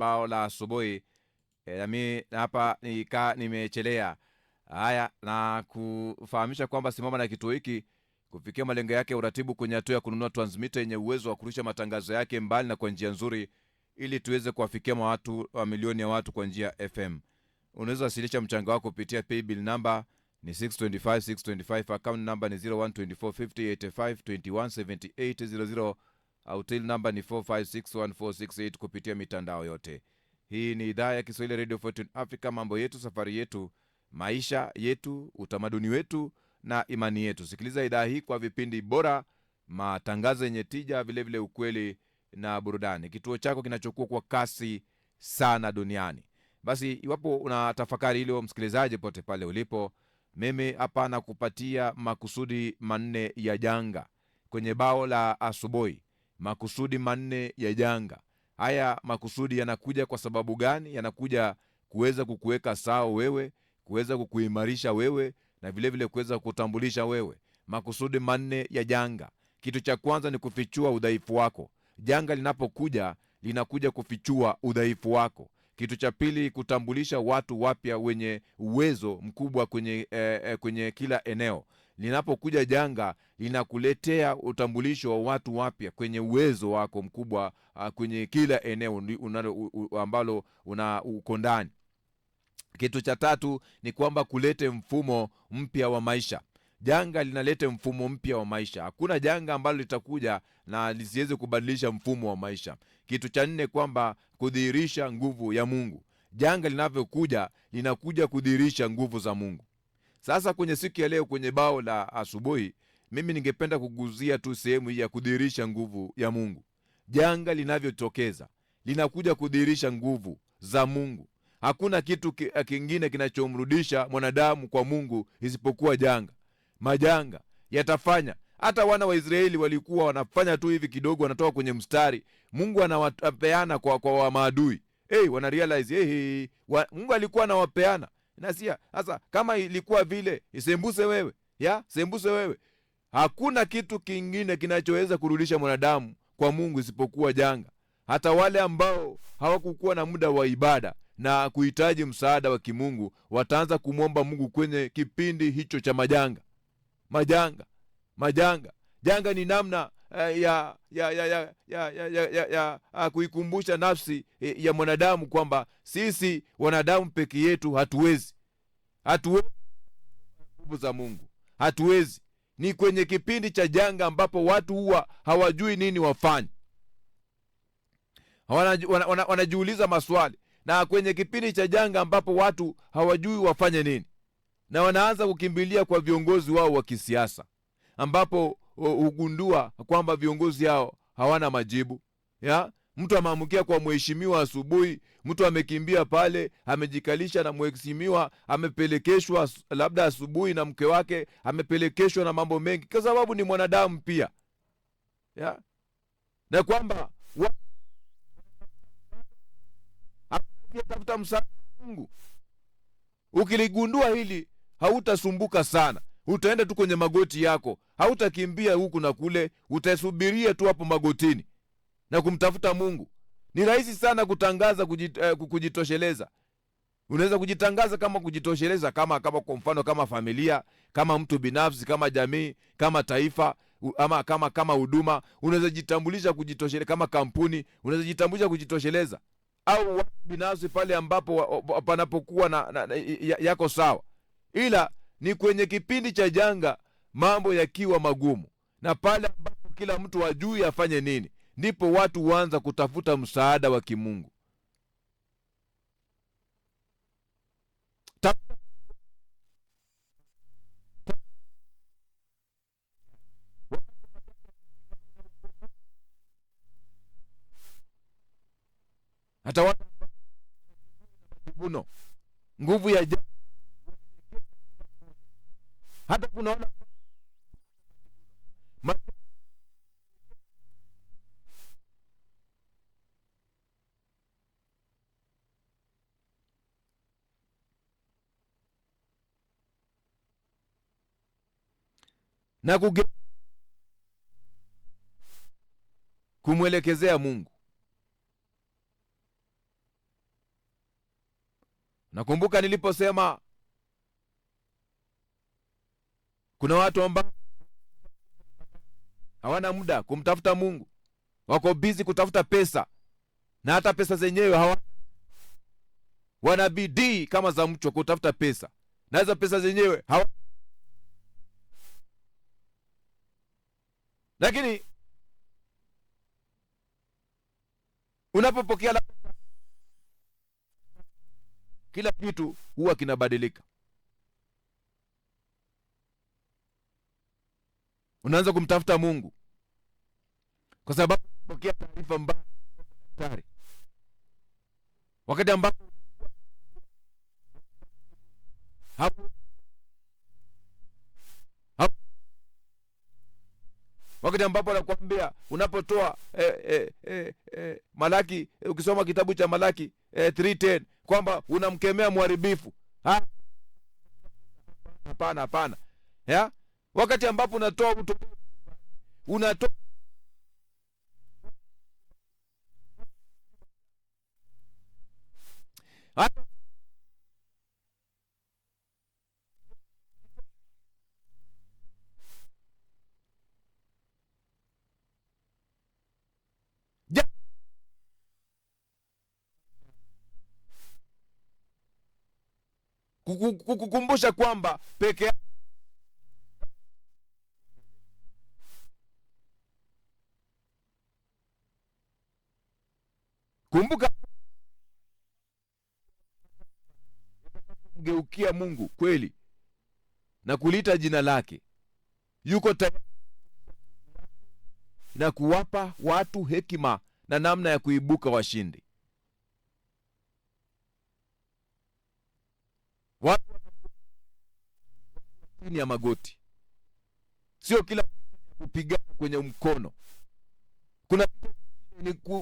bao la asubuhi. Nami hapa nimechelea haya na kufahamisha kwamba Simama na kituo hiki kufikia malengo yake uratibu kwenye hatua ya kununua transmitter yenye uwezo wa kurusha matangazo yake mbali na kwa njia nzuri, ili tuweze kuwafikia mamilioni ya watu kwa njia FM. Unaweza wasilisha mchango wako kupitia paybill number ni 625 account number ni 01245085217800 au till number ni 45614668 kupitia mitandao yote. Hii ni idhaa ya Kiswahili Radio Fortune Africa, mambo yetu, safari yetu, maisha yetu, utamaduni wetu na imani yetu. Sikiliza idhaa hii kwa vipindi bora, matangazo yenye tija, vile vile ukweli na burudani. Kituo chako kinachokuwa kwa kasi sana duniani. Basi iwapo unatafakari hilo, msikilizaji, pote pale ulipo, mimi hapa nakupatia makusudi manne ya janga kwenye bao la asubuhi. Makusudi manne ya janga. Haya makusudi yanakuja kwa sababu gani? Yanakuja kuweza kukuweka sawa wewe, kuweza kukuimarisha wewe, na vile vile kuweza kutambulisha wewe. Makusudi manne ya janga. Kitu cha kwanza ni kufichua udhaifu wako. Janga linapokuja linakuja kufichua udhaifu wako. Kitu cha pili, kutambulisha watu wapya wenye uwezo mkubwa kwenye kila eneo. Linapokuja janga linakuletea utambulisho wa watu wapya kwenye uwezo wako mkubwa kwenye kila eneo ambalo uko ndani. Kitu cha tatu ni kwamba kulete mfumo mpya wa maisha. Janga linalete mfumo mpya wa maisha. Hakuna janga ambalo litakuja na lisiweze kubadilisha mfumo wa maisha. Kitu cha nne kwamba kudhihirisha nguvu ya Mungu. Janga linavyokuja linakuja kudhihirisha nguvu za Mungu. Sasa kwenye siku ya leo kwenye bao la asubuhi, mimi ningependa kuguzia tu sehemu hii ya kudhihirisha nguvu ya Mungu. Janga linavyotokeza linakuja kudhihirisha nguvu za Mungu. Hakuna kitu kingine kinachomrudisha mwanadamu kwa Mungu isipokuwa janga. Majanga yatafanya. Hata wana wa Israeli walikuwa wanafanya tu hivi kidogo, wanatoka kwenye mstari, Mungu anawapeana kwa maadui. Wana realize Mungu alikuwa anawapeana. Nasia sasa kama ilikuwa vile, sembuse wewe. Hakuna kitu kingine kinachoweza kurudisha mwanadamu kwa Mungu isipokuwa janga. Hata wale ambao hawakukuwa na muda wa ibada na kuhitaji msaada wa kimungu wataanza kumwomba Mungu kwenye kipindi hicho cha majanga. Janga ni namna kuikumbusha nafsi ya mwanadamu kwamba sisi wanadamu peke yetu hatuwezi nguvu za Mungu. Hatuwezi. Ni kwenye kipindi cha janga ambapo watu huwa hawajui nini wafanye. Wanajiuliza maswali. Na kwenye kipindi cha janga ambapo watu hawajui wafanye nini, na wanaanza kukimbilia kwa viongozi wao wa kisiasa, ambapo hugundua kwamba viongozi hao hawana majibu. Mtu ameamkia kwa mheshimiwa asubuhi, mtu amekimbia pale, amejikalisha na mheshimiwa, amepelekeshwa labda asubuhi na mke wake, amepelekeshwa na mambo mengi kwa sababu ni mwanadamu pia. Na kwamba tafuta msaada wa Mungu. Ukiligundua hili, hautasumbuka sana. Utaenda tu kwenye magoti yako, hautakimbia huku na kule, utasubiria tu hapo magotini na kumtafuta Mungu. Ni rahisi sana kutangaza kujitosheleza. Unaweza kujitangaza kama kujitosheleza kama kwa mfano kama familia, kama mtu binafsi, kama jamii, kama taifa, ama kama huduma. Unaweza jitambulisha kujitosheleza kama kampuni, unaweza jitambulisha kujitosheleza, au watu binafsi pale ambapo panapokuwa yako sawa. Ila ni kwenye kipindi cha janga, mambo yakiwa magumu, na pale ambapo kila mtu hajui afanye nini, ndipo watu huanza kutafuta msaada wa kimungu. Hata watu nguvu ya janga, hata kunaona na kumwelekezea Mungu. Nakumbuka niliposema kuna watu ambao hawana muda kumtafuta Mungu, wako busy kutafuta pesa, na hata pesa zenyewe wana bidii kama za mchwa kutafuta pesa, na hizo pesa zenyewe lakini unapopokea kila kitu huwa kinabadilika. Unaanza kumtafuta Mungu kwa sababu unapokea taarifa mbaya daktari, wakati ambapo anakuambia unapotoa Malaki, ukisoma kitabu cha Malaki 3:10 kwamba unamkemea mharibifu. Hapana. Ya? Wakati ambapo unatoa kukukumbusha kwamba peke kumbuka mgeukia Mungu kweli na kuliita jina lake, yuko tayari na kuwapa watu hekima na namna ya kuibuka washindi. Watu chini ya magoti, sio kila kupigana kwenye mkono. Kuna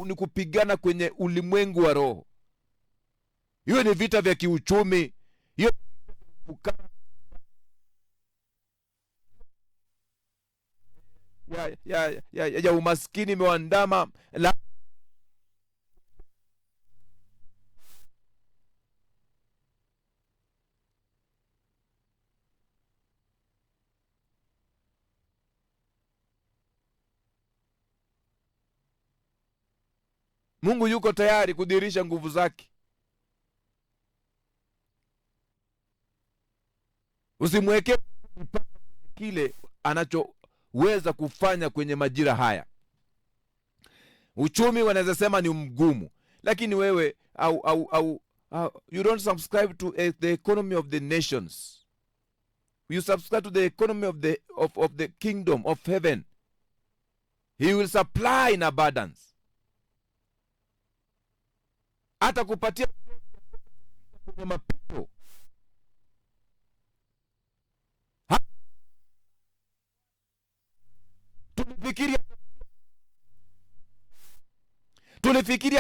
ni kupigana kwenye ulimwengu wa roho. Hiyo ni vita vya kiuchumi, hiyo ya umaskini imewandama. Mungu yuko tayari kudhihirisha nguvu zake. Usimwekee kile anachoweza kufanya kwenye majira haya. Uchumi wanaweza sema ni mgumu, lakini wewe you don't subscribe to the economy of the nations. You subscribe to the economy of the kingdom of heaven. He will supply in abundance. Hata kupatia kwenye mapito. Tulifikiri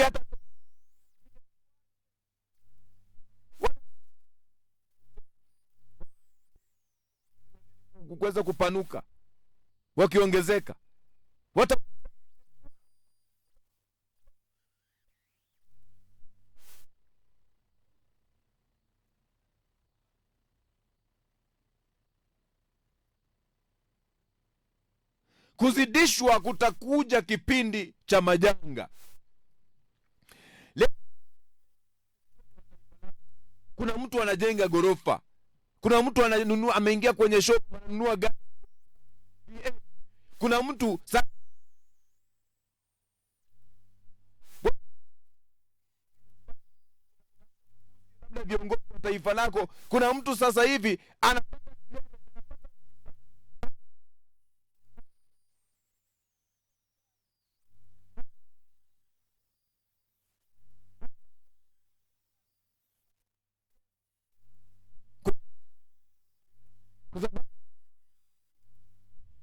hata kuweza kupanuka, wakiongezeka kuzidishwa. Kutakuja kipindi cha majanga. Kuna mtu anajenga gorofa, kuna mtu ananunua, ameingia kwenye shop ananunua gari, kuna mtu labda viongozi wa taifa lako, kuna mtu sasa hivi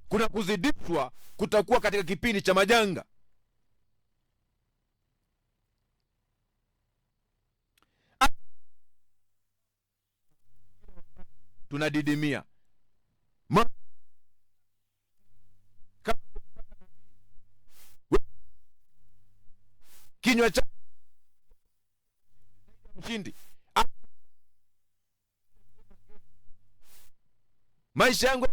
kuna kuzidishwa kutakuwa katika kipindi cha majanga. tunadidimia. Kinywa cha mshindi. Maisha yangu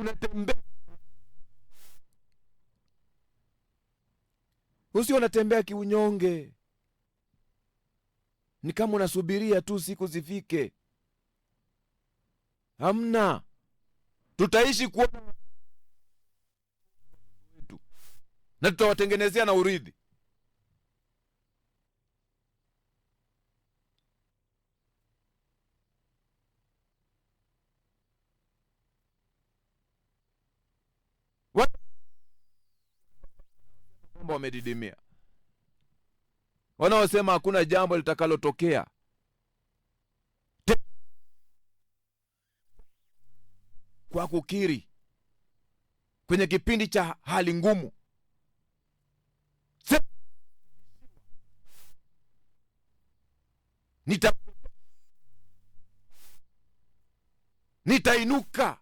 unatembea, usio unatembea kiunyonge, ni kama unasubiria tu siku zifike. Hamna, tutaishi kuona wetu na tutawatengenezea na urithi. Kwamba wamedidimia, wanaosema hakuna jambo litakalotokea kwa kukiri kwenye kipindi cha hali ngumu, nitainuka,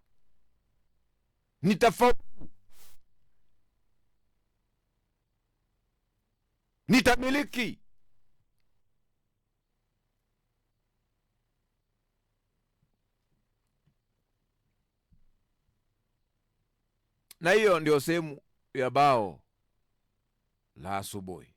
nitafaulu, nitamiliki. Na hiyo ndio sehemu ya bao la asubuhi.